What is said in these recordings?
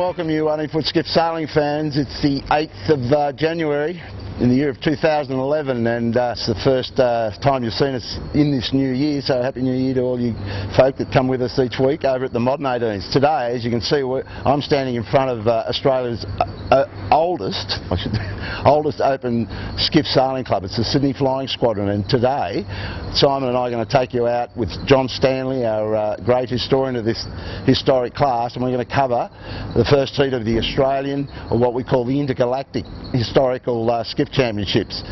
welcome you 18-foot skiff sailing fans. It's the 8th of January in the year of 2011, and it's the first time you've seen us in this new year, so Happy New Year to all you folk that come with us each week over at the Modern 18s. Today, as you can see, I'm standing in front of Australia's oldest open skiff sailing club. It's the Sydney Flying Squadron, and today Simon and I are going to take you out with John Stanley, our great historian of this historic class, and we're going to cover the first heat of the Australian, or what we call the Intergalactic Historical Skiff Championships.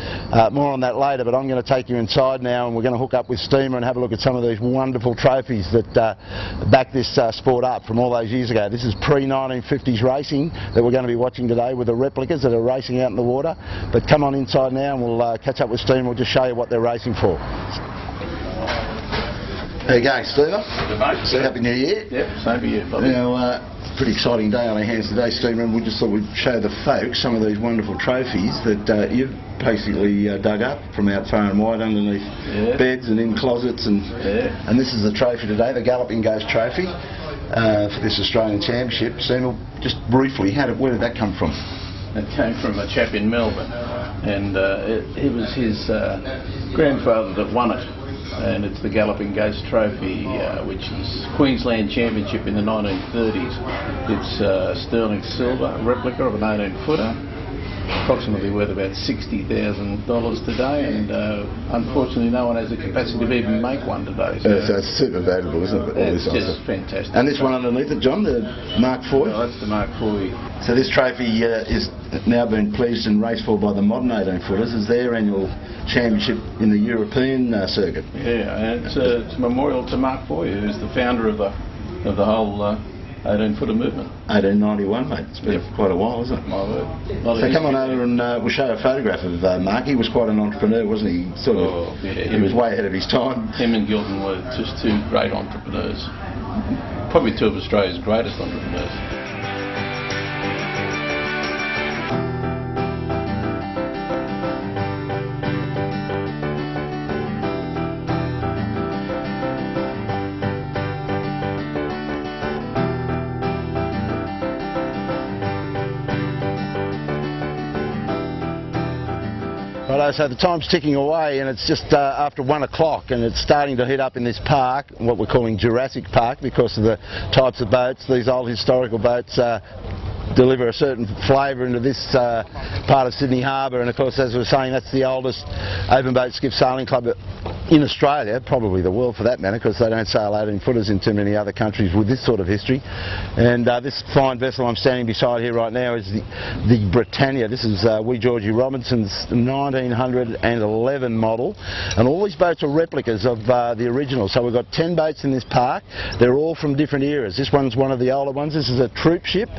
More on that later, but I'm going to take you inside now and we're going to hook up with Steamer and have a look at some of these wonderful trophies that back this sport up from all those years ago. This is pre-1950s racing that we're going to be watching today with the replicas that are racing out in the water. But come on inside now and we'll catch up with Steamer. We'll just show you what they're racing for. How you going, Steamer? Good, mate. So Happy New Year. Yep, same for you, Bobby. Now, pretty exciting day on our hands today, Steamer, and we just thought we'd show the folks some of these wonderful trophies that you've basically dug up from out far and wide underneath beds and in closets, and this is the trophy today, the Galloping Ghost Trophy for this Australian Championship. Steamer, just briefly, where did that come from? It came from a chap in Melbourne, and it was his grandfather that won it. And it's the Galloping Ghost Trophy, which is Queensland Championship in the 1930s. It's sterling silver, a replica of an 18-footer, approximately worth about $60,000 today, and unfortunately no one has the capacity to even make one today. So it's super valuable, isn't it? It's just fantastic. And this one underneath it, John, the Mark IV? Oh, that's the Mark IV. So this trophy is now being pledged and raced for by the modern 18-footers as their annual championship in the European circuit. Yeah, and it's a memorial to Mark IV, who's the founder of the whole 18-footer movement. 1891, mate. It's been quite a while, isn't it? My word. So come on over and we'll show a photograph of Mark. He was quite an entrepreneur, wasn't he? He was way ahead of his time. Him and Gilton were just two great entrepreneurs. Probably two of Australia's greatest entrepreneurs. Righto, so the time's ticking away and it's just after 1 o'clock and it's starting to heat up in this park, what we're calling Jurassic Park, because of the types of boats. These old historical boats deliver a certain flavour into this part of Sydney Harbour, and of course, as we were saying, that's the oldest open boat skiff sailing club in Australia, probably the world for that matter, because they don't sail 18-footers in too many other countries with this sort of history. And this fine vessel I'm standing beside here right now is the Britannia. This is Wee Georgie Robinson's 1911 model, and all these boats are replicas of the original. So we've got 10 boats in this park. They're all from different eras. This one's one of the older ones. This is a troop ship.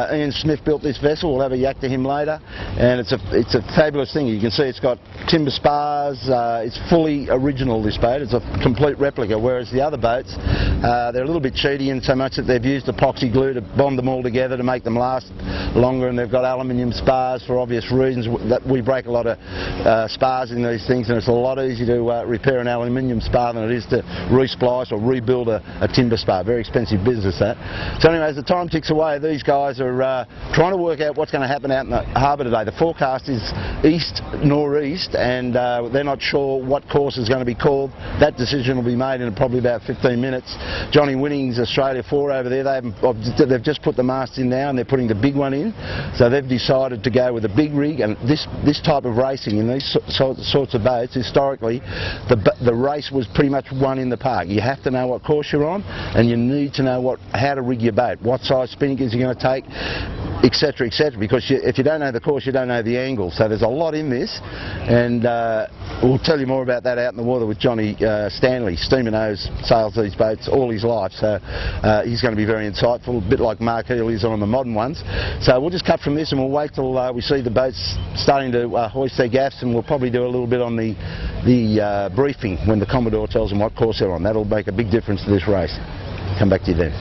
Ian Smith built this vessel. We'll have a yak to him later, and it's a fabulous thing. You can see it's got timber spars. It's fully original, this boat. It's a complete replica, whereas the other boats, they're a little bit cheaty in so much that they've used epoxy glue to bond them all together to make them last longer, and they've got aluminium spars for obvious reasons. That we break a lot of spars in these things, and it's a lot easier to repair an aluminium spar than it is to resplice or rebuild a timber spar. Very expensive business, that. So anyway, as the time ticks away, these guys are trying to work out what's going to happen out in the harbour today. The forecast is east-northeast, and they're not sure what course is going to be called. That decision will be made in probably about 15 minutes. Johnny Winnings, Australia 4 over there, they've just put the masts in now and they're putting the big one in. So they've decided to go with a big rig, and this type of racing in these sorts of boats, historically, the race was pretty much won in the park. You have to know what course you're on, and you need to know how to rig your boat, what size spinnakers you're going to take, etc., etc., because if you don't know the course, you don't know the angle. So there's a lot in this, and we'll tell you more about that out in the water with Johnny Stanley. Steamer sails these boats all his life, so he's going to be very insightful, a bit like Mark Heel is on the modern ones. So we'll just cut from this and we'll wait till we see the boats starting to hoist their gaffs, and we'll probably do a little bit on the briefing when the Commodore tells them what course they're on. That'll make a big difference to this race. Come back to you then.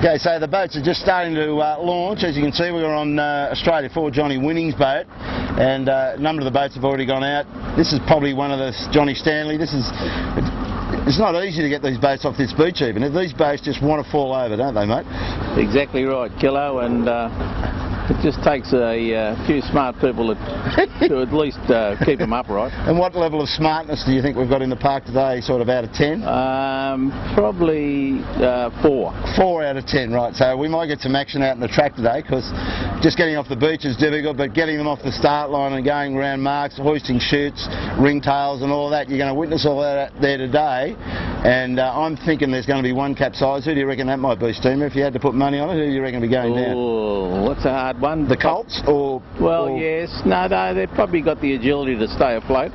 Okay, so the boats are just starting to launch. As you can see, we're on Australia 4 Johnny Winnings' boat, and a number of the boats have already gone out. This is probably one of the Johnny Stanley. This is It's not easy to get these boats off this beach even. These boats just want to fall over, don't they, mate? Exactly right, Killo, and it just takes a few smart people to at least keep them upright. And what level of smartness do you think we've got in the park today, sort of out of 10? Probably 4. 4 out of 10, right. So we might get some action out in the track today, because just getting off the beach is difficult, but getting them off the start line and going around marks, hoisting chutes, ringtails and all of that, you're going to witness all that there today. And I'm thinking there's going to be one capsize. Who do you reckon that might be, Steamer? If you had to put money on it, who do you reckon would be going down? Oh, what's a hard one? The Colts? Or yes. No, they've probably got the agility to stay afloat.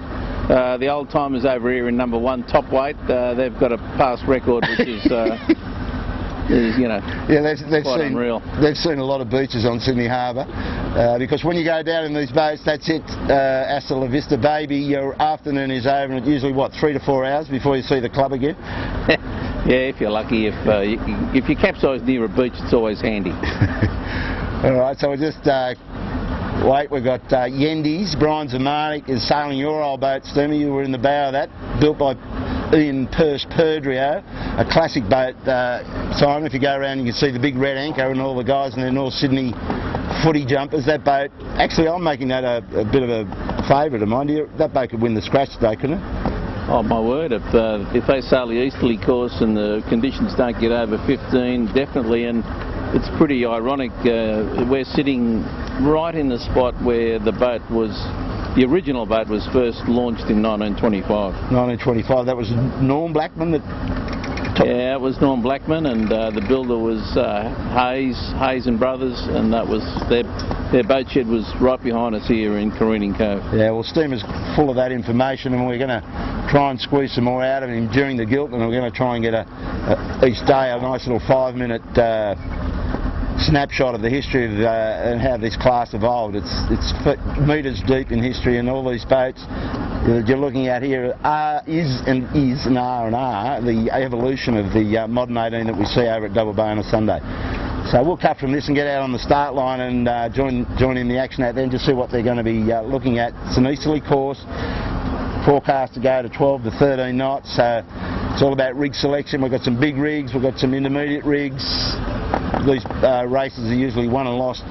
The old timers over here in number 1, top weight, they've got a past record which is you know, yeah, they've quite seen unreal. They've seen a lot of beaches on Sydney Harbour, because when you go down in these boats, that's it. Hasta la vista, baby. Your afternoon is over, and it's usually what, 3 to 4 hours before you see the club again. Yeah, if you're lucky. If you capsize near a beach, it's always handy. All right, so we'll just wait. We've got Yendes. Brian Zamanik is sailing your old boat, Steamer. You were in the bow of that, built by Ian Peirce Perdrio, a classic boat. Simon, if you go around, you can see the big red anchor and all the guys in their North Sydney footy jumpers. That boat, actually, I'm making that a bit of a favourite of mine. That boat could win the scratch today, couldn't it? Oh my word, if they sail the easterly course and the conditions don't get over 15, definitely. And it's pretty ironic, we're sitting right in the spot where the original boat was first launched in 1925. 1925, that was Norm Blackman that... Yeah, it was Norm Blackman, and the builder was Hayes and Brothers, and that was their boat shed was right behind us here in Careening Cove. Yeah, well, Steamer's full of that information, and we're going to try and squeeze some more out of him during the Gilt, and we're going to try and get each day a nice little 5-minute snapshot of the history of and how this class evolved. It's metres deep in history, and all these boats that you're looking at here is an R&R, the evolution of the modern 18 that we see over at Double Bay on a Sunday. So we'll cut from this and get out on the start line and join in the action out there and just see what they're going to be looking at. It's an easterly course, forecast to go to 12 to 13 knots, so it's all about rig selection. We've got some big rigs, we've got some intermediate rigs. These races are usually won and lost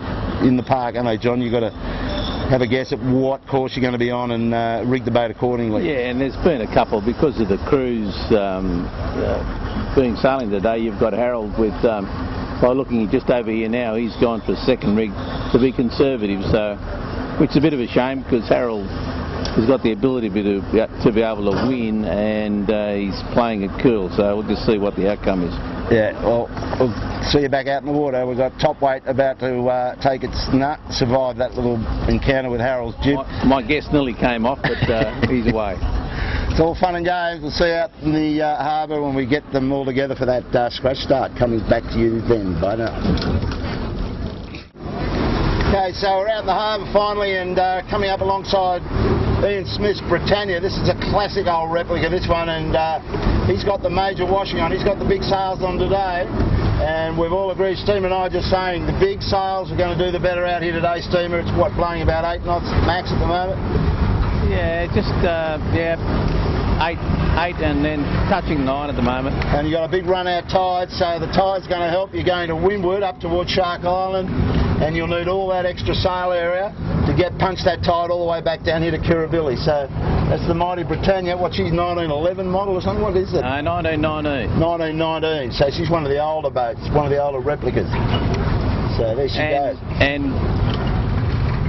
in the park, aren't they, John? You've got to have a guess at what course you're going to be on and rig the boat accordingly. Yeah, and there's been a couple because of the crews being sailing today. You've got Harold with, by looking just over here now, he's gone for a second rig to be conservative, so which is a bit of a shame because Harold has got the ability to be able to win, and he's playing it cool, so we'll just see what the outcome is. Yeah, well, we'll see you back out in the water. We've got Top Weight about to take its nut, survive that little encounter with Harold's jib. My guess nearly came off, but he's away. It's all fun and games. We'll see you out in the harbour when we get them all together for that scratch start. Coming back to you then. Bye now. Okay, so we're out in the harbour finally, and coming up alongside Ian Smith's Britannia. This is a classic old replica, this one, and he's got the major washing on. He's got the big sails on today, and we've all agreed, Steamer and I, just saying the big sails are going to do the better out here today, Steamer. It's what, blowing about 8 knots max at the moment? Yeah, just 8 and then touching 9 at the moment. And you've got a big run out tide, so the tide's going to help. You're going to windward up towards Shark Island, and you'll need all that extra sail area to punch that tide all the way back down here to Kirribilli. So that's the mighty Britannia. What, she's 1911 model or something? What is it? 1919. 1919. So she's one of the older boats, one of the older replicas. So there she goes. And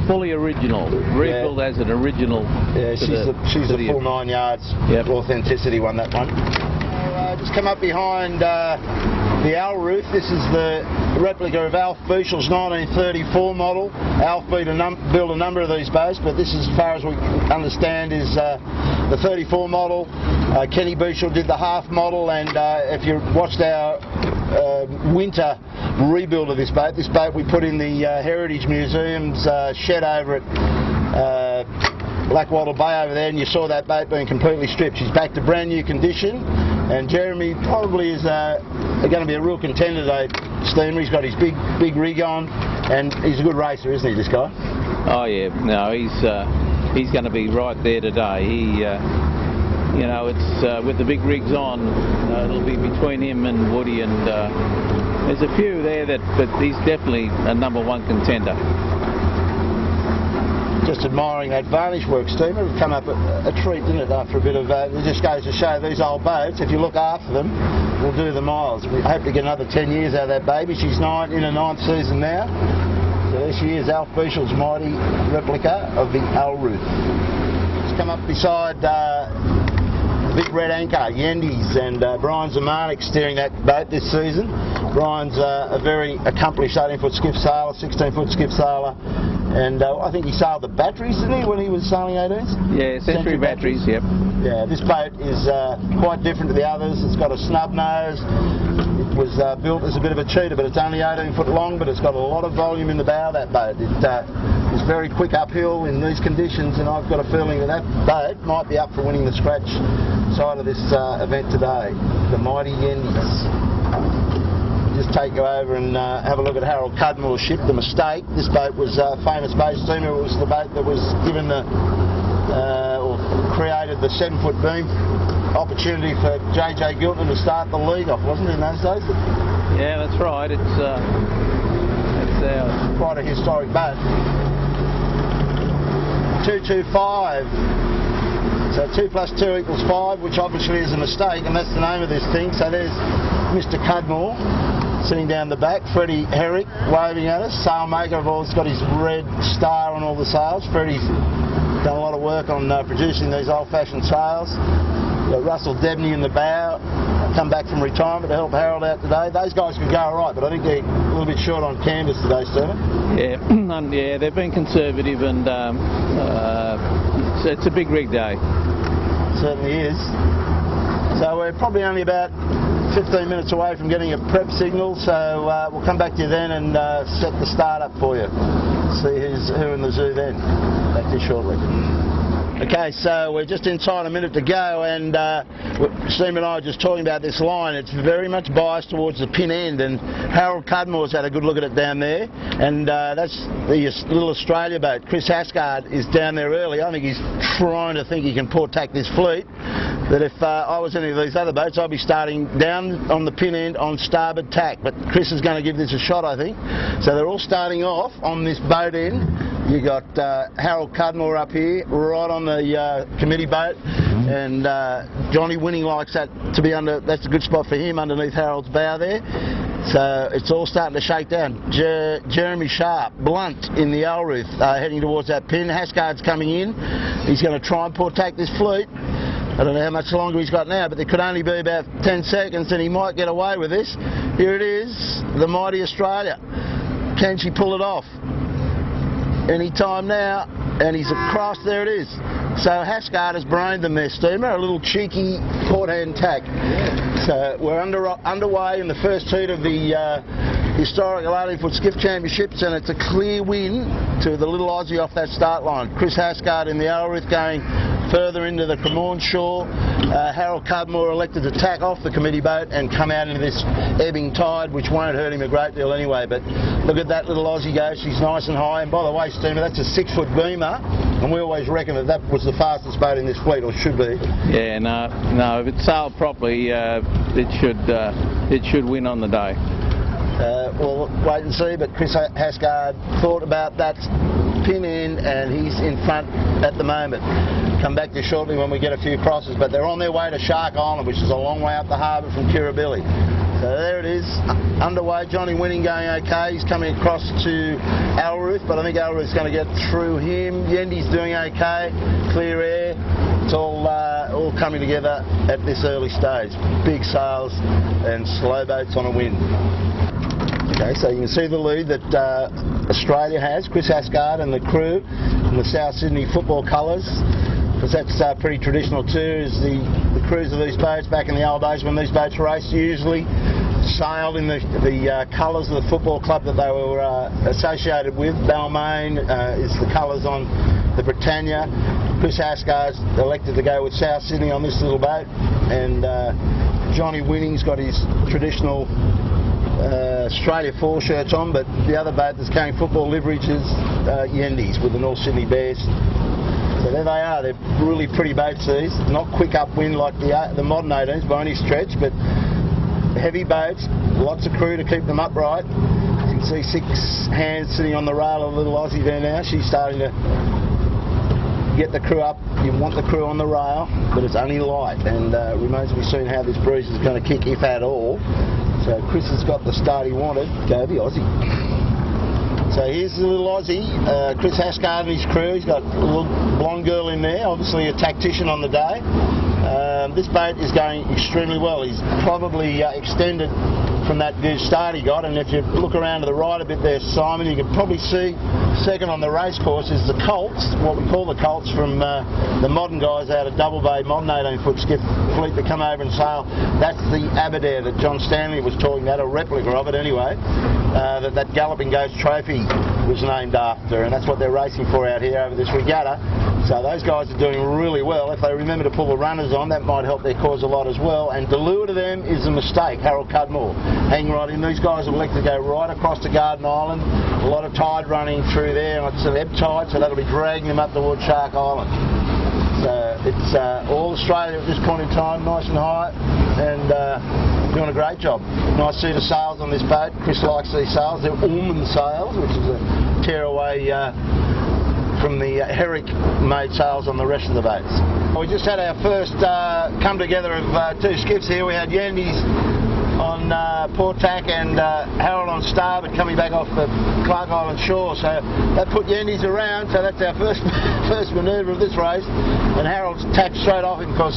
fully original, rebuilt as an original. Yeah, she's a full 9 yards. Yep. Authenticity one, that one. Just come up behind the Al Roof. This is the replica of Alf Beechel's 1934 model. Alf built a number of these boats, but this, as far as we understand, is the 34 model. Kenny Beechel did the half model, and if you watched our winter rebuild of this boat we put in the Heritage Museum's shed over at Blackwattle Bay over there, and you saw that boat being completely stripped. She's back to brand new condition, and Jeremy probably is going to be a real contender today, Steamer. He's got his big rig on, and he's a good racer, isn't he, this guy? Oh yeah, no, he's going to be right there today. you know, it's with the big rigs on, it'll be between him and Woody, and there's a few there but he's definitely a #1 contender. Just admiring that varnish work, Steamer. It come up a treat, didn't it, after a bit of... it just goes to show these old boats, if you look after them, will do the miles. We hope to get another 10 years out of that baby. She's in her 9th season now. So there she is, Alf Beechel's mighty replica of the Alruth. It's come up beside the big red anchor, Yendes, and Brian Zemanek steering that boat this season. Brian's a very accomplished 18-foot skiff sailor, 16-foot skiff sailor. And I think he sailed the batteries, didn't he, when he was sailing 18s? Yeah, Century batteries, yep. Yeah, this boat is quite different to the others. It's got a snub nose. It was built as a bit of a cheater, but it's only 18 foot long, but it's got a lot of volume in the bow, that boat. It is very quick uphill in these conditions, and I've got a feeling that boat might be up for winning the scratch side of this event today. The mighty Yendes. Just take you over and have a look at Harold Cudmore's ship, the Mistake. This boat was a famous boat steamer. It was the boat that was given or created the 7-foot beam opportunity for J.J. Gilton to start the league off, wasn't it, in those days? Yeah, that's right. It's quite a historic boat. 225. So 2 + 2 = 5, which obviously is a mistake, and that's the name of this thing. So there's Mr. Cudmore sitting down the back, Freddie Herrick waving at us. Sailmaker of all's got his red star on all the sails. Freddie's done a lot of work on producing these old-fashioned sails. Got Russell Debney in the bow, come back from retirement to help Harold out today. Those guys could go all right, but I think they're a little bit short on canvas today, Stephen. Yeah, yeah, they've been conservative, and it's a big rig day. Certainly is. So we're probably only about 15 minutes away from getting a prep signal, so we'll come back to you then and set the start up for you. See who in the zoo then. Back to you shortly. Okay, so we're just inside a minute to go, and Steve and I were just talking about this line. It's very much biased towards the pin end, and Harold Cudmore's had a good look at it down there, and that's the little Australia boat. Chris Hasgard is down there early. I think he's trying to think he can port tack this fleet. That if I was any of these other boats, I'd be starting down on the pin end on starboard tack. But Chris is going to give this a shot, I think. So they're all starting off on this boat end. You got Harold Cudmore up here, right on the committee boat, and Johnny Winning likes that to be under. That's a good spot for him underneath Harold's bow there. So it's all starting to shake down. Jeremy Sharp, Blunt in the Alruth, heading towards that pin. Hasgard's coming in. He's going to try and port tack this fleet. I don't know how much longer he's got now, but there could only be about 10 seconds and he might get away with this. Here it is, the mighty Australia. Can she pull it off? Any time now, and he's across, there it is. So Hasgard has brained them there, Steamer, a little cheeky port hand tack. So we're underway in the first heat of the historic 18-foot skiff championships, and it's a clear win to the little Aussie off that start line. Chris Hasgard in the Alruth going further into the Cremorne shore. Harold Cudmore elected to tack off the committee boat and come out into this ebbing tide, which won't hurt him a great deal anyway. But look at that little Aussie go. She's nice and high. And by the way, Steamer, that's a 6-foot beamer, and we always reckon that was the fastest boat in this fleet, or should be. Yeah, no. If it's sailed properly, it should win on the day. We'll wait and see, but Chris Hasgard thought about that pin end, and he's in front at the moment. Come back to you shortly when we get a few crosses, but they're on their way to Shark Island, which is a long way up the harbour from Kirribilli. So there it is, underway. Johnny Winning going okay. He's coming across to Alruth, but I think Alruth's going to get through him. Yendes doing okay, clear air. It's all coming together at this early stage. Big sails and slow boats on a wind. Okay, so you can see the lead that Australia has, Chris Hasgard and the crew in the South Sydney football colours, because that's pretty traditional too, is the crews of these boats back in the old days when these boats raced usually sailed in the colours of the football club that they were associated with. Balmain is the colours on the Britannia. Chris Hasgard's elected to go with South Sydney on this little boat, and Johnny Winning's got his traditional Australia 4 shirts on, but the other boat that's carrying football livery is Yendes with the North Sydney Bears. So there they are. They're really pretty boats, these. Not quick upwind like the modern 18s by any stretch, but heavy boats, lots of crew to keep them upright. You can see 6 hands sitting on the rail of a little Aussie there now. She's starting to get the crew up. You want the crew on the rail, but it's only light, and it remains to be seen how this breeze is going to kick, if at all. So Chris has got the start he wanted. Go the Aussie. So here's the little Aussie, Chris Hascard and his crew. He's got a little blonde girl in there, obviously a tactician on the day. This boat is going extremely well. He's probably extended from that good start he got, and if you look around to the right a bit there, Simon, you can probably see second on the race course is the Colts, what we call the Colts, from the modern guys out of Double Bay, modern 18-foot skiff fleet that come over and sail. That's the Aberdare that John Stanley was talking about, a replica of it anyway, that Galloping Ghost Trophy was named after, and that's what they're racing for out here over this regatta. So those guys are doing really well. If they remember to pull the runners on, that might help their cause a lot as well. And to lure to them is a mistake. Harold Cudmore hanging right in. These guys will elect to go right across to Garden Island. A lot of tide running through there. It's an ebb tide, so that'll be dragging them up towards Shark Island. So it's all Australia at this point in time, nice and high, and doing a great job. Nice suit of sails on this boat. Chris likes these sails. They're Ullman sails, which is a tearaway from the Herrick made sails on the rest of the boats. We just had our first come together of 2 skiffs here. We had Yandy's on port tack and Harold on starboard coming back off the Clark Island shore. So that put Yandy's around, so that's our first manoeuvre of this race. And Harold's tacked straight off him because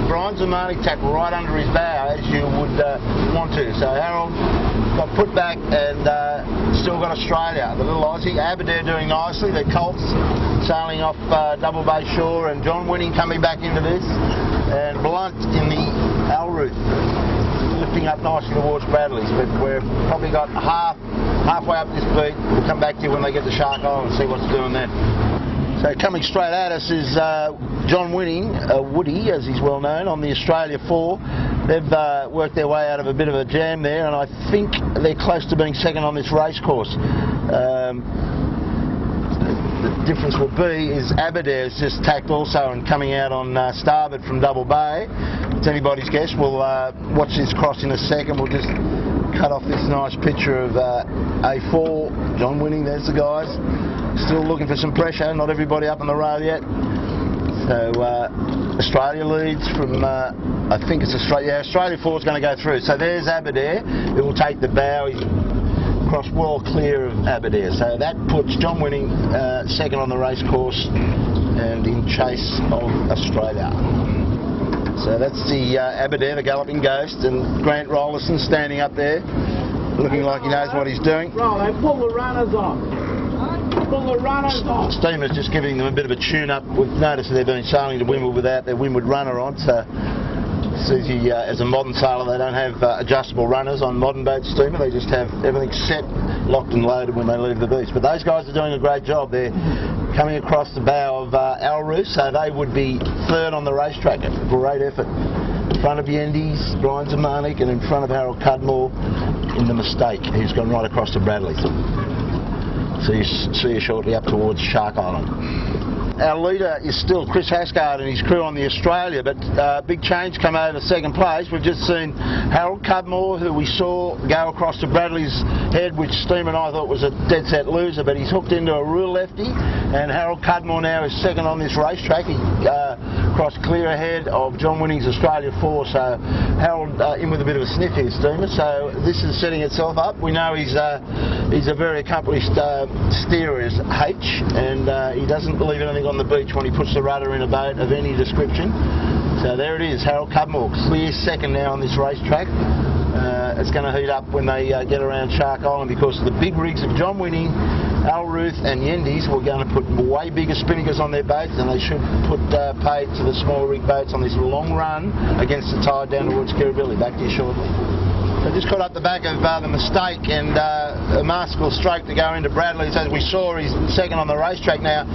Brian Zamani tacked right under his bow, as you would want to. So Harold got put back and still got Australia. The little Aussie, Aberdare doing nicely. The Colts sailing off Double Bay shore, and John Winning coming back into this, and Blunt in the Alruth lifting up nicely towards Bradley's, but we've probably got halfway up this beat. We'll come back to you when they get to Shark Island and see what's doing then. So coming straight at us is John Winning, Woody as he's well known, on the Australia 4. They've worked their way out of a bit of a jam there, and I think they're close to being second on this race course. The difference will be is Aberdare's just tacked also and coming out on starboard from Double Bay. It's anybody's guess. We'll watch this cross in a second. We'll just cut off this nice picture of A4. John Winning, there's the guys. Still looking for some pressure. Not everybody up on the rail yet. So Australia leads from, I think it's Australia. Yeah, Australia 4 is going to go through. So there's Aberdare. It will take the bow. He's crossed well clear of Aberdare. So that puts John Winning second on the race course and in chase of Australia. So that's the Aberdare, the Galloping Ghost, and Grant Rollerson standing up there, looking like he knows what he's doing. Roll, they pull the runners on. Pull the runners on. Steamer's just giving them a bit of a tune-up. We've noticed that they've been sailing to windward without their windward runner on, so as a modern sailor, they don't have adjustable runners on modern boat steamer. They just have everything set, locked and loaded when they leave the beach. But those guys are doing a great job. They're coming across the bow of Alruth, so they would be third on the racetrack. A great effort. In front of Yendy's, Brian Zamanik, and in front of Harold Cudmore in the Mistake, who's gone right across to Bradley's. So you see you shortly up towards Shark Island. Our leader is still Chris Hascard and his crew on the Australia, but big change come over to second place. We've just seen Harold Cudmore, who we saw go across to Bradley's Head, which Steam and I thought was a dead set loser, but he's hooked into a real lefty, and Harold Cudmore now is second on this racetrack. He crossed clear ahead of John Winning's Australia 4, so Harold in with a bit of a sniff here, Steamer. So this is setting itself up. We know he's a very accomplished steerer, is H, and he doesn't leave anything on the beach when he puts the rudder in a boat of any description. So there it is, Harold Cudmore, clear second now on this racetrack. It's going to heat up when they get around Shark Island, because the big rigs of John Winning, Alruth and Yendy's were going to put way bigger spinnakers on their boats, and they should put paid to the smaller rig boats on this long run against the tide down towards Kirribilli. Back to you shortly. So just caught up the back of the Mistake, and a masterful stroke to go into Bradley's. As we saw, he's second on the racetrack now.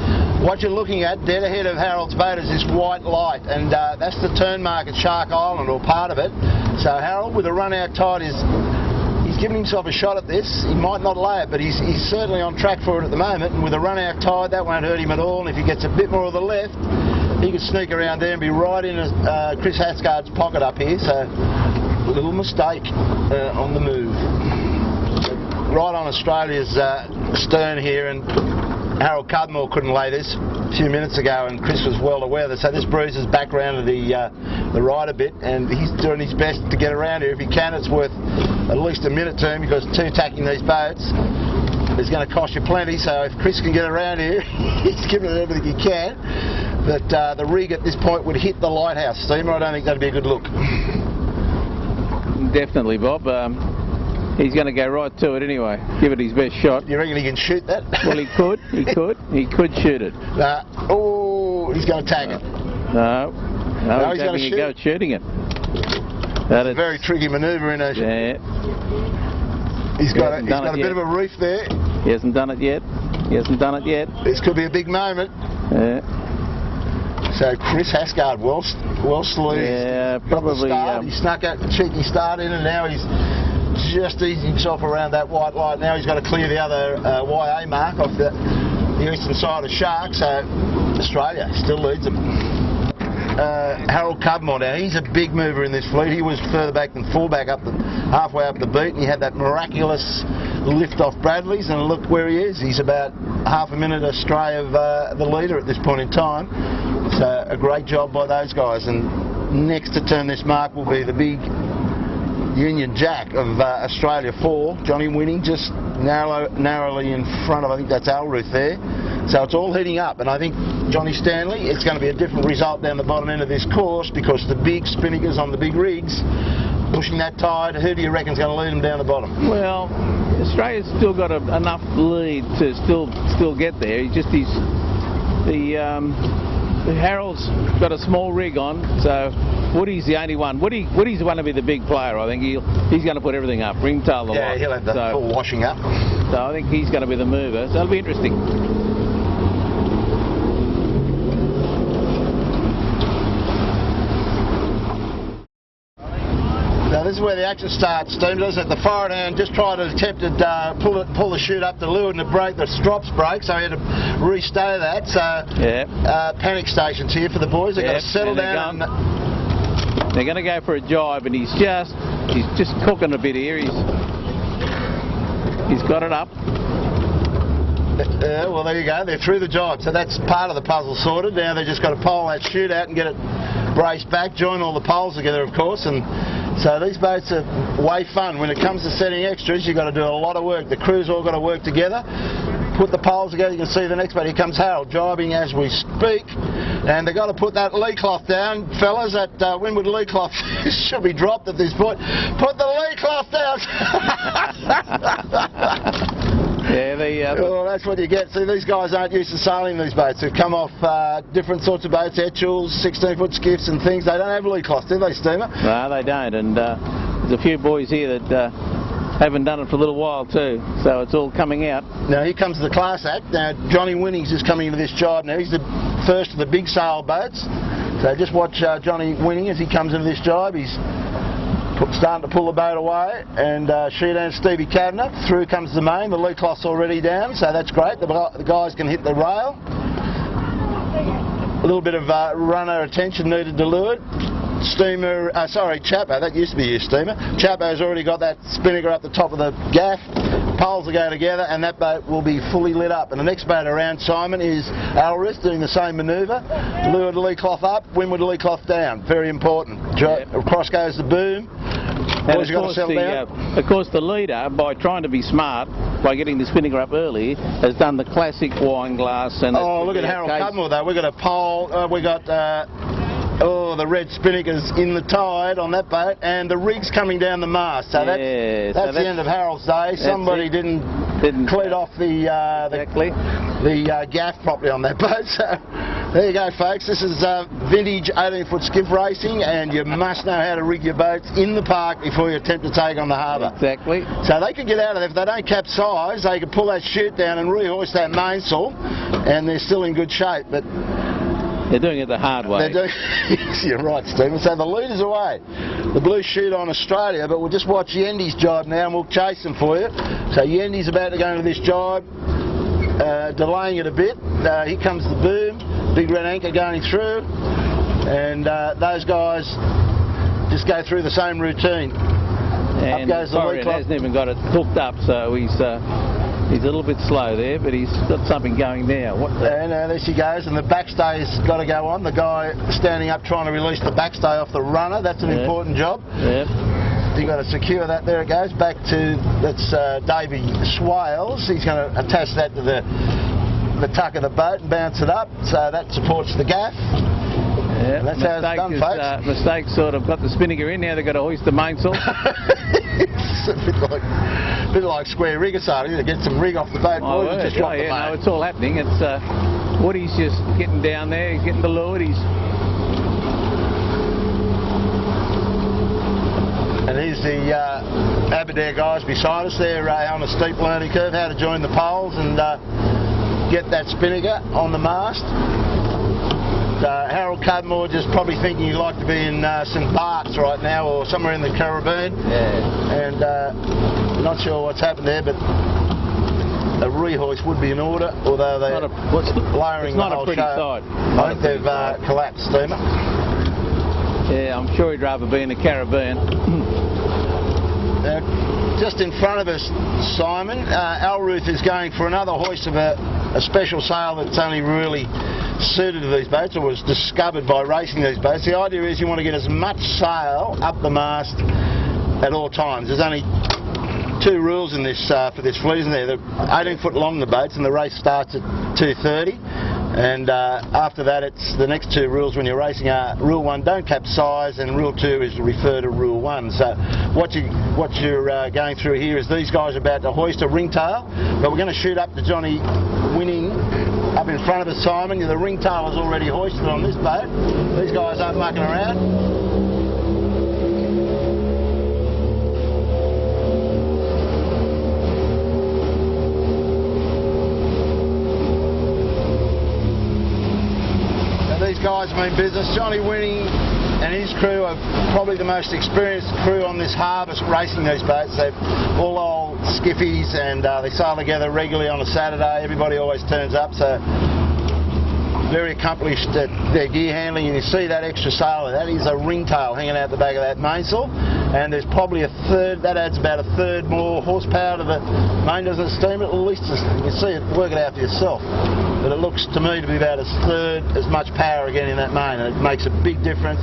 What you're looking at dead ahead of Harold's boat is this white light, and that's the turn mark at Shark Island, or part of it. So Harold, with a run out tide, he's he's given himself a shot at this. He might not lay it, but he's certainly on track for it at the moment. And with a run out tide, that won't hurt him at all. And if he gets a bit more of the left, he could sneak around there and be right in Chris Hasgard's pocket up here. So a little mistake on the move. Right on Australia's stern here, and Harold Cudmore couldn't lay this a few minutes ago, and Chris was well aware of it. So this bruises back round to the right a bit, and he's doing his best to get around here. If he can, it's worth at least a minute to him, because two tacking these boats is going to cost you plenty. So if Chris can get around here, he's giving it everything he can. But the rig at this point would hit the lighthouse steamer. I don't think that'd be a good look. Definitely, Bob. He's going to go right to it anyway. Give it his best shot. You reckon he can shoot that? Well, he could. He could shoot it. Oh, he's going to tag it. No, he's going to having a go at shooting it. That's a very tricky manoeuvre in a... Yeah. He's got a bit of a reef there. He hasn't done it yet. This could be a big moment. Yeah. So Chris Hasgard, well sleeved. Yeah, probably. He snuck a cheeky start in, and now he's just eased himself around that white light. Now he's got to clear the other YA mark off the eastern side of Shark. So Australia still leads them. Harold Cudmore, now he's a big mover in this fleet. He was further back than fullback, halfway up the beat, and he had that miraculous lift off Bradley's, and look where he is. He's about half a minute astray of the leader at this point in time. So a great job by those guys. And next to turn this mark will be the big Union Jack of Australia 4, Johnny Winning, just narrowly in front of, I think that's Alruth there. So it's all heading up, and I think Johnny Stanley, it's going to be a different result down the bottom end of this course, because the big spinnakers on the big rigs pushing that tide. Who do you reckon's going to lead them down the bottom? Well, Australia's still got enough lead to still get there. The Harold's got a small rig on, so Woody's the only one. Woody's going to be the big player. I think he's going to put everything up, ringtail the lot. Yeah, he'll have the full washing up. So I think he's going to be the mover. So it'll be interesting. Now this is where the action starts. Steamers at the forward hand just tried to attempt to pull the chute up to leeward, and it broke. The strops broke, so he had to restay that. So panic stations here for the boys. They've got to settle down. They're going to go for a jibe, and he's just cooking a bit here. He's got it up. Well, there you go. They're through the jibe, so that's part of the puzzle sorted. Now they've just got to pole that chute out and get it braced back, join all the poles together, of course, and so these boats are way fun. When it comes to setting extras, you've got to do a lot of work. The crew's all got to work together, put the poles together. You can see the next boat. Here comes Harold, jibing as we speak, and they've got to put that lee cloth down, fellas. That windward lee cloth should be dropped at this point. Put the lee cloth down. Well, that's what you get. See, these guys aren't used to sailing these boats. They've come off different sorts of boats, Etchells, 16-foot skiffs and things. They don't have lee cloth, do they, Steamer? No, they don't. And there's a few boys here that haven't done it for a little while too. So it's all coming out. Now here comes the class act. Now Johnny Winnings is coming into this jibe now. He's the first of the big sail boats. So just watch Johnny Winning as he comes into this jibe. He's starting to pull the boat away, and sheet and Stevie Kavanagh. Through comes the main. The lee cloth's already down, so that's great. The guys can hit the rail. A little bit of runner attention needed to leeward. Steamer, Chapo, that used to be your steamer. Chapo's already got that spinnaker up the top of the gaff. Poles will go together, and that boat will be fully lit up. And the next boat around, Simon, is Alris doing the same manoeuvre. Leeward lee cloth up, windward lee cloth down. Very important. Across goes the boom. And of course, the leader, by trying to be smart, by getting the spinnaker up early, has done the classic wine glass. And look at Harold Cudmore though. We've got a pole. We got. The red spinnaker's in the tide on that boat, and the rig's coming down the mast. So that's the end of Harold's day. Somebody didn't cleat off the gaff properly on that boat. So there you go, folks. This is vintage 18-foot skiff racing, and you must know how to rig your boats in the park before you attempt to take on the harbour. Exactly. So they can get out of there. If they don't capsize, they can pull that chute down and rehoist that mainsail, and they're still in good shape. But They're doing it the hard way. You're right, Stephen. So the leader's away. The blue shoot on Australia, but we'll just watch Yendy's jibe now and we'll chase them for you. So Yendy's about to go into this jibe, delaying it a bit. Here comes the boom, big red anchor going through, and those guys just go through the same routine. And up goes the lead clock. Hasn't even got it hooked up, so he's a little bit slow there, but he's got something going now. And there she goes, and the backstay's got to go on. The guy standing up trying to release the backstay off the runner, that's an important job. Yep. You've got to secure that. There it goes, back to, that's Davey Swales. He's going to attach that to the tuck of the boat and bounce it up, so that supports the gaff. Yeah, and that's how it's done, folks. Mistake sort of got the spinnaker in, now they've got to hoist the mainsail. It's a bit like square rig or something, to get some rig off the boat. No, it's all happening. It's Woody's just getting down there, he's getting the leeward. And here's the Aberdare guys beside us. They're on a steep learning curve, how to join the poles and get that spinnaker on the mast. Harold Cudmore just probably thinking he'd like to be in St Bart's right now or somewhere in the Caribbean. Yeah. And not sure what's happened there, but a rehoist would be in order, although they're lowering the whole show. It's not a pretty sight. I think they've collapsed, steamer. Yeah, I'm sure he'd rather be in the Caribbean. Just in front of us, Simon, Al Ruth is going for another hoist of a special sail that's only really suited to these boats, or was discovered by racing these boats. The idea is you want to get as much sail up the mast at all times. There's only two rules in this for this fleet, isn't there? They're 18 foot long, the boats, and the race starts at 2:30. And after that, it's the next two rules when you're racing are Rule 1, don't capsize, and Rule 2 is to refer to Rule 1. So what you're going through here is these guys are about to hoist a ringtail, but we're going to shoot up to Johnny Winning up in front of us, Simon. The ringtail is already hoisted on this boat. These guys aren't mucking around. These guys mean business. Johnny Winning and his crew are probably the most experienced crew on this harbour racing these boats. They're all old skiffies and they sail together regularly on a Saturday. Everybody always turns up, so very accomplished at their gear handling. And you see that extra sail, that is a ringtail hanging out the back of that mainsail, and there's probably a third, that adds about a third more horsepower to the main, doesn't it, steamer? At least you can see it, work it out for yourself. But it looks to me to be about a third as much power again in that main, and it makes a big difference.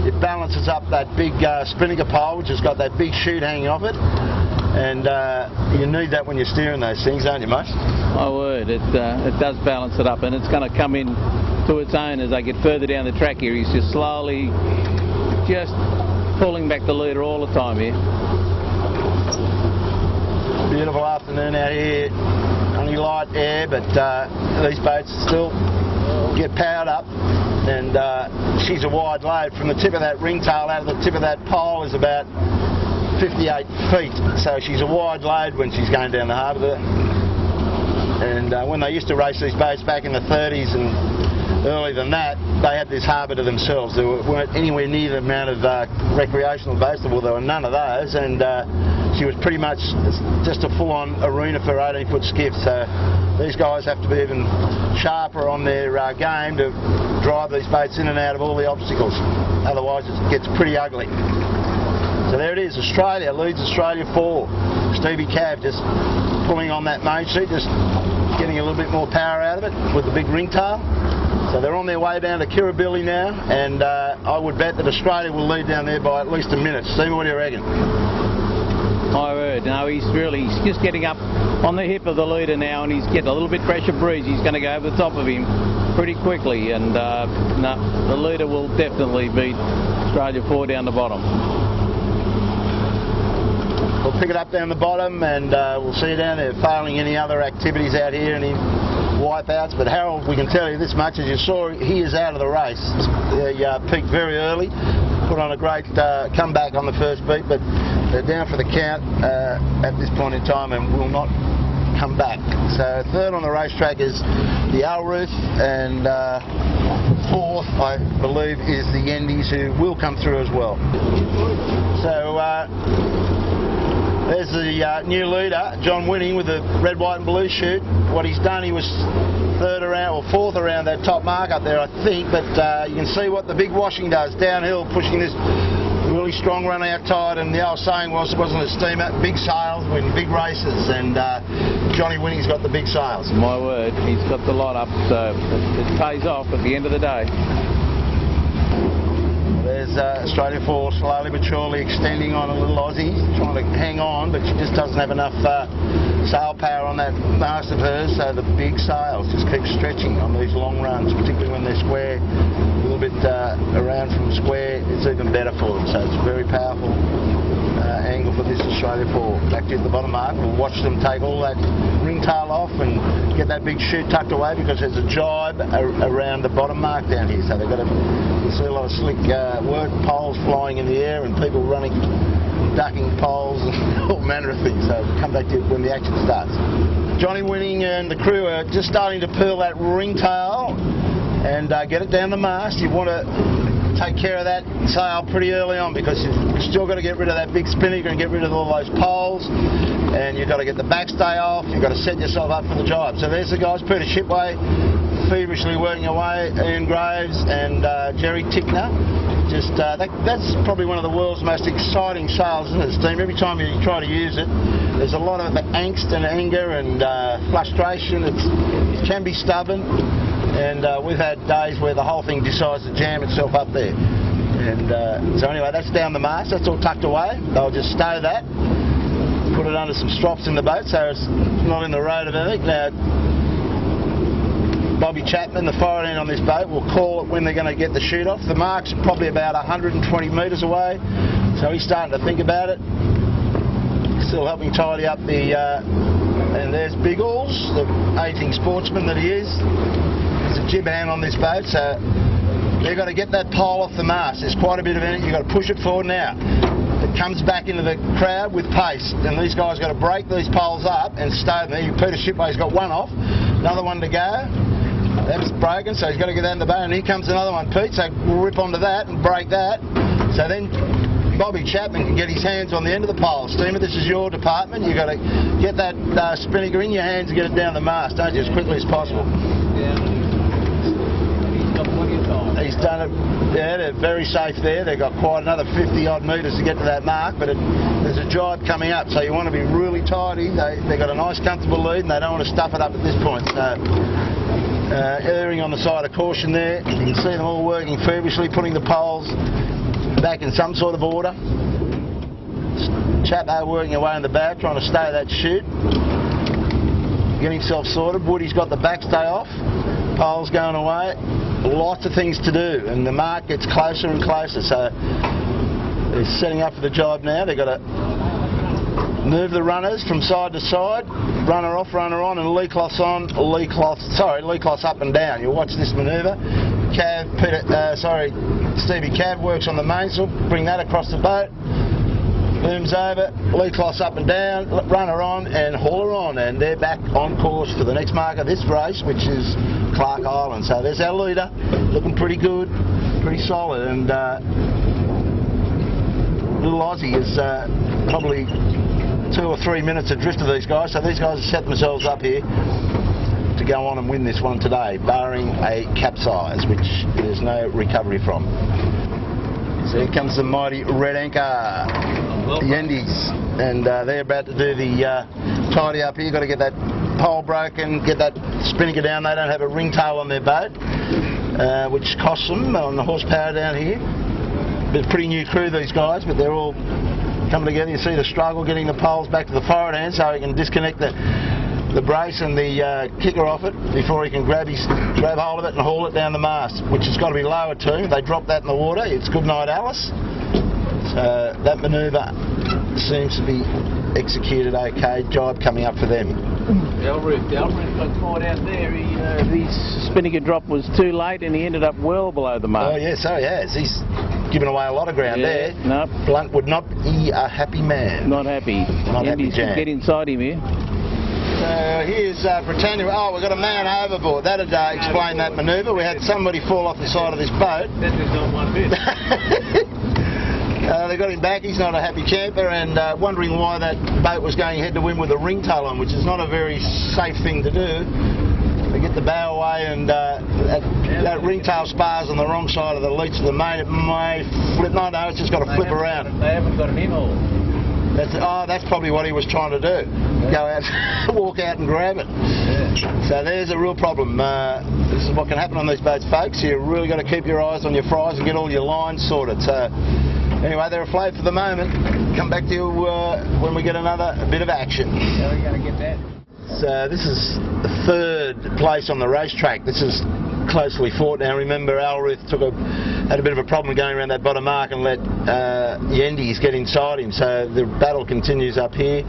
It balances up that big spinnaker pole, which has got that big chute hanging off it, and you need that when you're steering those things, don't you, mate? My word, it does balance it up, and it's going to come in to its own as they get further down the track here. He's just slowly just pulling back the leader all the time here. Beautiful afternoon out here. Only light air, but these boats still get powered up, and she's a wide load. From the tip of that ringtail out of the tip of that pole is about 58 feet, so she's a wide load when she's going down the harbour. And when they used to race these boats back in the 30s and earlier than that, they had this harbour to themselves. There weren't anywhere near the amount of recreational boats. Well, there were none of those, and she was pretty much just a full-on arena for 18-foot skiffs. So these guys have to be even sharper on their game to drive these boats in and out of all the obstacles. Otherwise, it gets pretty ugly. So there it is. Australia leads Australia 4. Stevie Cav just pulling on that main sheet, just getting a little bit more power out of it with the big ringtail. So they're on their way down to Kirribilli now, and I would bet that Australia will lead down there by at least a minute. Steve, what do you reckon? I heard. No, he's just getting up on the hip of the leader now, and he's getting a little bit pressure breeze. He's going to go over the top of him pretty quickly, and no, the leader will definitely beat Australia 4 down the bottom. We'll pick it up down the bottom, and we'll see you down there. Failing any other activities out here, any wipeouts. But Harold, we can tell you this much, as you saw, he is out of the race. He peaked very early, put on a great comeback on the first beat, but they're down for the count at this point in time and will not come back. So third on the racetrack is the Alruth, and fourth, I believe, is the Yendies, who will come through as well. So there's the new leader, John Winning, with the red, white and blue chute. What he's done, he was third around, or fourth around that top mark up there, I think, but you can see what the big washing does, downhill, pushing this really strong run out tide, and the old saying was, it wasn't a steamer, big sails win big races, and Johnny Winning's got the big sails. My word, he's got the lot up, so it pays off at the end of the day. There's Australia 4 slowly but surely extending on a little Aussie, trying to hang on, but she just doesn't have enough sail power on that mast of hers, so the big sails just keep stretching on these long runs, particularly when they're square, a little bit around from square. It's even better for them, so it's a very powerful angle for this Australia 4. Back to the bottom mark, we'll watch them take all that ringtail off and get that big chute tucked away, because there's a jibe around the bottom mark down here, so they've got to, you see a lot of slick work, poles flying in the air and people running, ducking poles and all manner of things. So come back to when the action starts. Johnny Winning and the crew are just starting to purl that ringtail and get it down the mast. You want to take care of that sail pretty early on, because you've still got to get rid of that big spinner, you're going to get rid of all those poles, and you've got to get the backstay off, you've got to set yourself up for the jibe. So there's the guys, Peter Shipway, feverishly working away, Ian Graves and Jerry Tickner. Just that's probably one of the world's most exciting sails, isn't it, Steve? Every time you try to use it, there's a lot of angst and anger and frustration. It can be stubborn, and we've had days where the whole thing decides to jam itself up there. And so anyway, that's down the mast, that's all tucked away. They'll just stow that, put it under some strops in the boat so it's not in the road of anything. Now, Bobby Chapman, the forward end on this boat, will call it when they're going to get the chute off. The mark's probably about 120 metres away, so he's starting to think about it. Still helping tidy up the... and there's Biggles, the aging sportsman that he is. There's a jib hand on this boat, so they've got to get that pole off the mast. There's quite a bit of it. You've got to push it forward now. It comes back into the crowd with pace, and these guys got to break these poles up and stow them. Peter Shipway's got one off, another one to go. That's broken, so he's got to get that in the boat, and here comes another one, Pete, so we'll rip onto that and break that. So then Bobby Chapman can get his hands on the end of the pole. Steamer, this is your department. You've got to get that spinnaker in your hands and get it down the mast, don't you, as quickly as possible. Yeah. He's got plenty of time. He's done it, yeah, they're very safe there. They've got quite another 50 odd metres to get to that mark, but there's a jibe coming up, so you want to be really tidy. They've got a nice comfortable lead, and they don't want to stuff it up at this point. So erring on the side of caution there. You can see them all working feverishly, putting the poles back in some sort of order. Chapo working away in the back, trying to stay that chute. Get himself sorted. Woody's got the backstay off. Poles going away. Lots of things to do, and the mark gets closer and closer. So they're setting up for the jibe now. They've got to move the runners from side to side, runner off, runner on, and lee cloths on, lee cloths up and down. You'll watch this manoeuvre. Stevie Cav works on the mainsail, bring that across the boat, booms over, lee cloths up and down, runner on, and haul her on, and they're back on course for the next mark of this race, which is Clark Island. So there's our leader, looking pretty good, pretty solid, and little Aussie is probably 2 or 3 minutes adrift of these guys, so these guys have set themselves up here to go on and win this one today, barring a capsize, which there's no recovery from. So here comes the mighty Red Anchor, the Yendies, and they're about to do the tidy up here. Got to get that pole broken, get that spinnaker down. They don't have a ringtail on their boat, which costs them on the horsepower down here. They're a pretty new crew, these guys, but they're all coming together. You see the struggle getting the poles back to the forward hand so he can disconnect the brace and the kicker off it before he can grab hold of it and haul it down the mast, which has got to be lowered too. They drop that in the water. It's good night, Alice. So that manoeuvre seems to be executed okay. Jibe coming up for them. Alruth got caught out there. His spinnaker drop was too late and he ended up well below the mark. Oh yeah, so he has. He's given away a lot of ground there. No. Blunt would not be a happy man. Not happy. Not happy, Jan. Get inside him here. So here's Britannia. Oh, we've got a man overboard. That'd explain that manoeuvre. We had somebody fall off the side of this boat. That is not one bit. They got him back. He's not a happy camper, and wondering why that boat was going head to wind with a ringtail on, which is not a very safe thing to do. They get the bow away, and that ringtail spars on the wrong side of the leech of the main. It may flip. No, it's just got to flip around. They haven't got an in-haul. That's probably what he was trying to do. Go out, walk out and grab it. Yeah. So there's a real problem. This is what can happen on these boats, folks. You really got to keep your eyes on your fries and get all your lines sorted. So anyway, they're afloat for the moment. Come back to you when we get another bit of action. How are we going to get that? So this is the third place on the racetrack. This is closely fought now. Remember, Alruth had a bit of a problem going around that bottom mark and let Yendes get inside him. So the battle continues up here.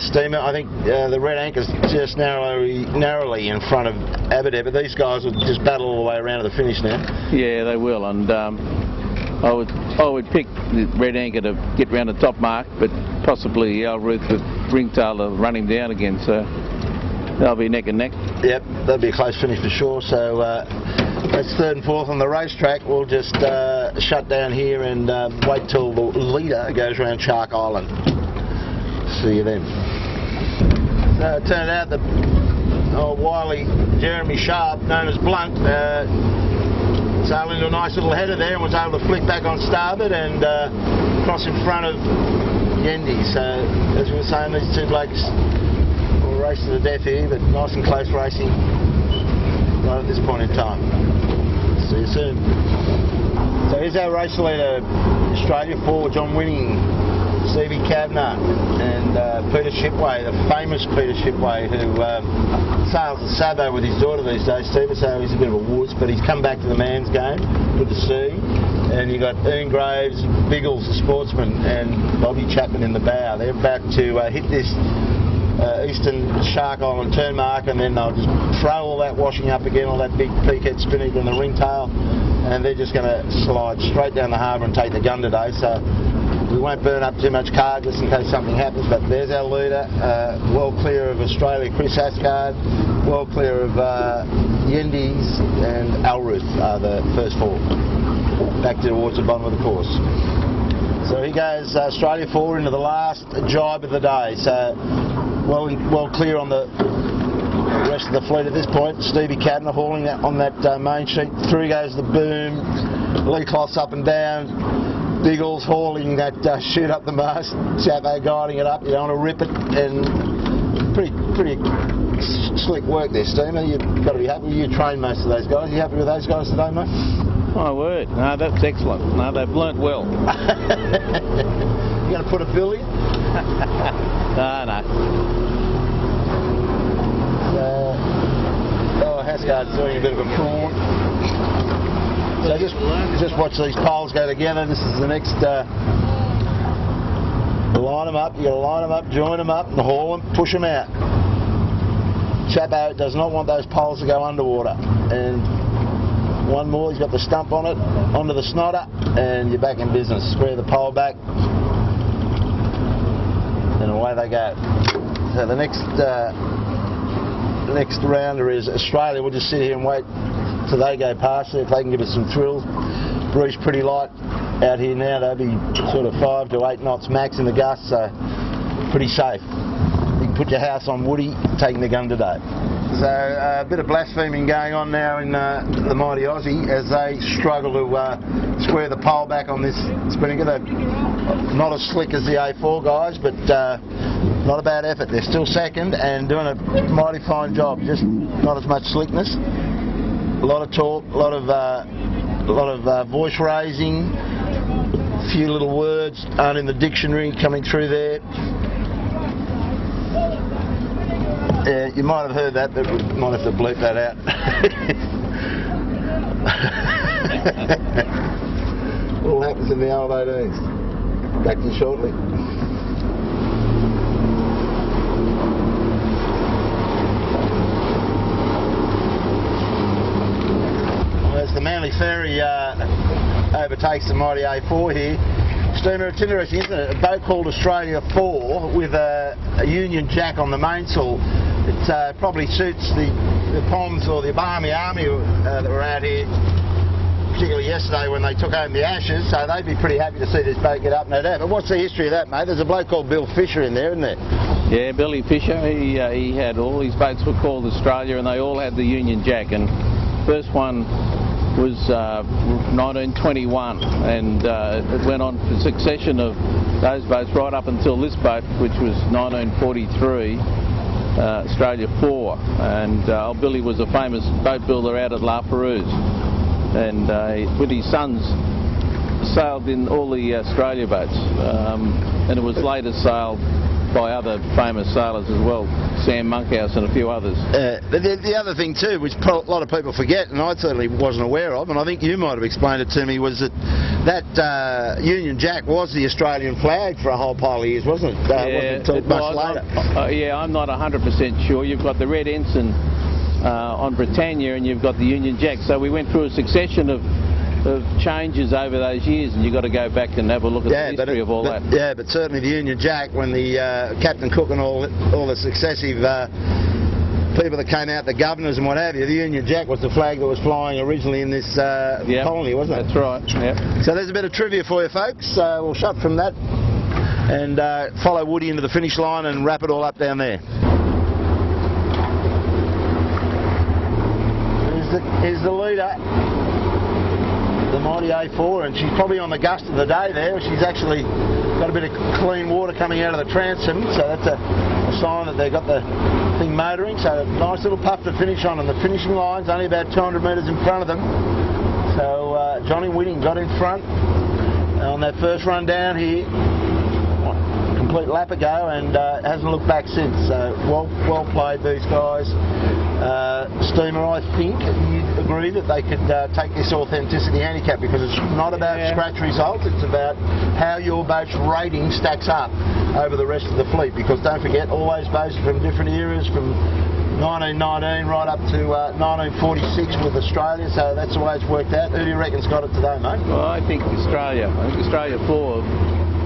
Steamer, I think the red anchor's just narrowly in front of Aberdare, but these guys will just battle all the way around to the finish now. Yeah, they will, and I would pick the red anchor to get round the top mark, but possibly Alruth with ringtail to run him down again, so they'll be neck and neck. Yep, that'll be a close finish for sure. So that's third and fourth on the racetrack. We'll just shut down here and wait till the leader goes around Shark Island. See you then. So it turned out that wily Jeremy Sharp, known as Blunt, sailed into a nice little header there and was able to flick back on starboard and cross in front of Yendes. So as we were saying, these two blokes will race to the death here, but nice and close racing right at this point in time. See you soon. So here's our race leader, Australia, for John Winning, Stevie Kavanagh and Peter Shipway, the famous Peter Shipway, who sails the Sabo with his daughter these days, Stevie, so he's a bit of a wuss, but he's come back to the man's game. Good to see. And you've got Ian Graves, Biggles, the sportsman, and Bobby Chapman in the bow. They're about to hit this eastern Shark Island turn mark, and then they'll just throw all that washing up again, all that big peakhead spinning and the ringtail, and they're just going to slide straight down the harbour and take the gun today. So we won't burn up too much cargo just in case something happens, but there's our leader, well clear of Australia, Chris Asgard, well clear of Yendes, and Alruth are the first four. Back towards the bottom of the course. So here goes Australia 4 into the last jibe of the day. So well clear on the rest of the fleet at this point. Stevie Kavanagh hauling that on that main sheet. Through goes the boom. Lee Cloths up and down. Biggles hauling that chute up the mast. Chapo guiding it up. You don't want to rip it. And pretty slick work there, Steamer. You've got to be happy. You train most of those guys. You happy with those guys today, mate? My word, no, that's excellent. No, they've learnt well. You going to put a bill in? No. Hasgard's doing a bit of a prawn. So just watch these poles go together. This is the next. Line them up. You got to line them up, join them up, and haul them, push them out. Chapo does not want those poles to go underwater. And one more, he's got the stump on it, onto the snotter, and you're back in business. Square the pole back, and away they go. So the next rounder is Australia. We'll just sit here and wait till they go past, see if they can give us some thrills. Breeze pretty light out here now. They'll be sort of 5 to 8 knots max in the gusts, so pretty safe. You can put your house on Woody, taking the gun today. So a bit of blaspheming going on now in the mighty Aussie as they struggle to square the pole back on this spinnaker. They're not as slick as the A4 guys, but not a bad effort. They're still second and doing a mighty fine job. Just not as much slickness. A lot of talk, a lot of voice raising, a few little words aren't in the dictionary coming through there. Yeah, you might have heard that, but we might have to bleep that out. All happens in the old 18s. Back to you shortly. As the Manly Ferry overtakes the mighty A4 here, Steamer, it's interesting, isn't it? A boat called Australia 4 with a Union Jack on the mainsail. It probably suits the Poms or the Barmy Army that were out here, particularly yesterday when they took home the Ashes, so they'd be pretty happy to see this boat get up, no doubt. But what's the history of that, mate? There's a bloke called Bill Fisher in there, isn't there? Yeah, Billy Fisher, he had all his boats were called Australia and they all had the Union Jack, and first one was 1921, and it went on for a succession of those boats right up until this boat, which was 1943, Australia 4, and old Billy was a famous boat builder out at La Perouse, and with his sons sailed in all the Australia boats, and it was later sailed by other famous sailors as well, Sam Monkhouse and a few others. The other thing too, which a lot of people forget, and I certainly wasn't aware of, and I think you might have explained it to me, was that Union Jack was the Australian flag for a whole pile of years, wasn't it? Wasn't until much later. Yeah, I'm not 100% sure. You've got the Red Ensign on Britannia and you've got the Union Jack, so we went through a succession of changes over those years, and you've got to go back and have a look at the history of all that. Yeah, but certainly the Union Jack, when the Captain Cook and all the successive people that came out, the governors and what have you, the Union Jack was the flag that was flying originally in this colony, wasn't it? That's right. Yep. So there's a bit of trivia for you folks. We'll shut from that and follow Woody into the finish line and wrap it all up down there. Here's the leader, the mighty A4, and she's probably on the gust of the day there. She's actually got a bit of clean water coming out of the transom, so that's a sign that they've got the thing motoring. So nice little puff to finish on, and the finishing line's only about 200 metres in front of them. So Johnny Whiting got in front on that first run down here, complete lap ago, and hasn't looked back since. So well played these guys. Steamer, I think you'd agree that they could take this authenticity handicap, because it's not about scratch results, it's about how your boat's rating stacks up over the rest of the fleet, because don't forget, all those boats are from different eras, from 1919 right up to 1946 with Australia, so that's the way it's worked out. Who do you reckon's got it today, mate? Well, I think Australia 4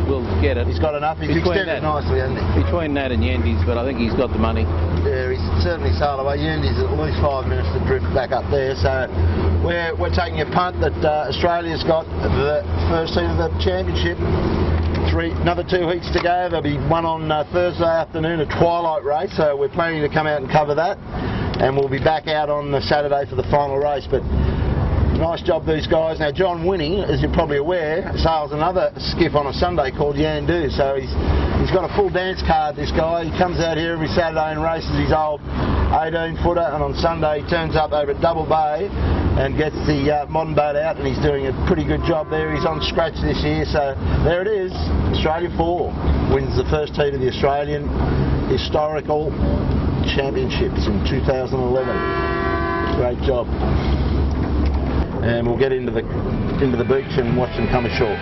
will get it. He's got enough. He's extended nicely, hasn't he? Between that and Yendes, but I think he's got the money. Yeah, he's certainly sailed away. Yendes at least 5 minutes to drift back up there. So we're taking a punt that Australia's got the first seat of the championship. Another 2 heats to go. There'll be one on Thursday afternoon, a twilight race. So we're planning to come out and cover that, and we'll be back out on the Saturday for the final race. But nice job, these guys. Now, John Whiting, as you're probably aware, sails another skiff on a Sunday called Yandu. So he's got a full dance card, this guy. He comes out here every Saturday and races his old 18-footer, and on Sunday he turns up over at Double Bay and gets the modern boat out, and he's doing a pretty good job there. He's on scratch this year, so there it is. Australia 4 wins the first heat of the Australian Historical Championships in 2011. Great job. And we'll get into the beach and watch them come ashore.